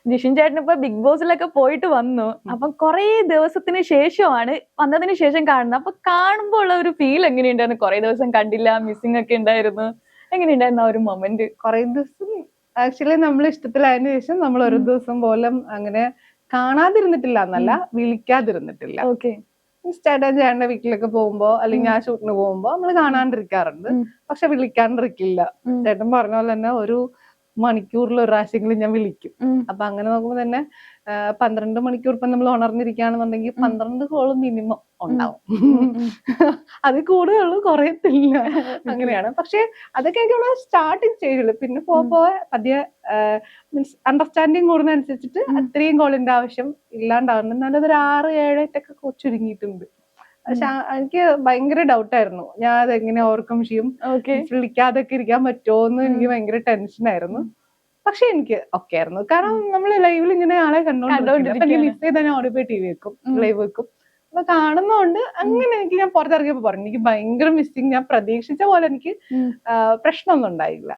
ജിഷിൻ ചേട്ടൻ ഇപ്പൊ ബിഗ് ബോസിലൊക്കെ പോയിട്ട് വന്നു. അപ്പൊ കൊറേ ദിവസത്തിന് ശേഷമാണ് വന്നതിന് ശേഷം കാണുന്നത്. അപ്പൊ കാണുമ്പോ ഉള്ള ഒരു ഫീൽ എങ്ങനെയുണ്ടായിരുന്നു? കൊറേ ദിവസം കണ്ടില്ല, മിസ്സിംഗ് ഒക്കെ ഉണ്ടായിരുന്നു. എങ്ങനെയുണ്ടായിരുന്നു ആ ഒരു മൊമെന്റ്? കുറെ ദിവസം ആക്ച്വലി നമ്മൾ ഇഷ്ടത്തിലായതിനു ശേഷം നമ്മൾ ഒരു ദിവസം പോലും അങ്ങനെ കാണാതിരുന്നിട്ടില്ല എന്നല്ല, വിളിക്കാതിരുന്നിട്ടില്ല. ഓക്കെ. ചേട്ടൻ ചേട്ടന്റെ വീട്ടിലൊക്കെ പോകുമ്പോ അല്ലെങ്കിൽ ഞാൻ ഷൂട്ടിന് പോകുമ്പോ നമ്മൾ കാണാണ്ടിരിക്കാറുണ്ട്, പക്ഷെ വിളിക്കാണ്ടിരിക്കില്ല. ചേട്ടൻ പറഞ്ഞ പോലെ തന്നെ ഒരു മണിക്കൂറിൽ ഒരു പ്രാവശ്യമെങ്കിലും ഞാൻ വിളിക്കും. അപ്പൊ അങ്ങനെ നോക്കുമ്പോ തന്നെ 12 മണിക്കൂർ ഇപ്പൊ നമ്മൾ ഉണർന്നിരിക്കുകയാണെന്നുണ്ടെങ്കിൽ 12 കോള് മിനിമം ഉണ്ടാവും. അതിൽ കൂടുതലുള്ളൂ, കുറയത്തില്ല. അങ്ങനെയാണ്. പക്ഷെ അതൊക്കെ സ്റ്റാർട്ടിങ് സ്റ്റേജില്, പിന്നെ പോകെ പതിയെ മീൻസ് അണ്ടർസ്റ്റാൻഡിങ് കൂടുന്നതനുസരിച്ചിട്ട് അത്രയും കോളിന്റെ ആവശ്യം ഇല്ലാണ്ടാവുന്നുണ്ട്. എന്നാലും ഒരു 6-7 ഒക്കെ ചുരുങ്ങിയിട്ടുണ്ട്. പക്ഷെ എനിക്ക് ഭയങ്കര ഡൗട്ടായിരുന്നു, ഞാൻ അതെങ്ങനെ ഓവർകം ചെയ്യും, വിളിക്കാതൊക്കെ ഇരിക്കാൻ പറ്റുമോ എന്ന് എനിക്ക് ഭയങ്കര ടെൻഷനായിരുന്നു. പക്ഷെ എനിക്ക് ഒക്കെ ആയിരുന്നു. കാരണം നമ്മള് ലൈവിൽ ഇങ്ങനെ ആളെ കണ്ടോണ്ടിരിക്കും. മിസ് ചെയ്താൽ ഞാൻ ഓടി പോയി ടി വി വെക്കും, ലൈവ് വെക്കും. അപ്പൊ കാണുന്നോണ്ട് അങ്ങനെ എനിക്ക്, ഞാൻ പുറത്തിറങ്ങിയപ്പോ പറഞ്ഞു എനിക്ക് ഭയങ്കര മിസ്സിങ്. ഞാൻ പ്രതീക്ഷിച്ച പോലെ എനിക്ക് പ്രശ്നമൊന്നും ഉണ്ടായില്ല.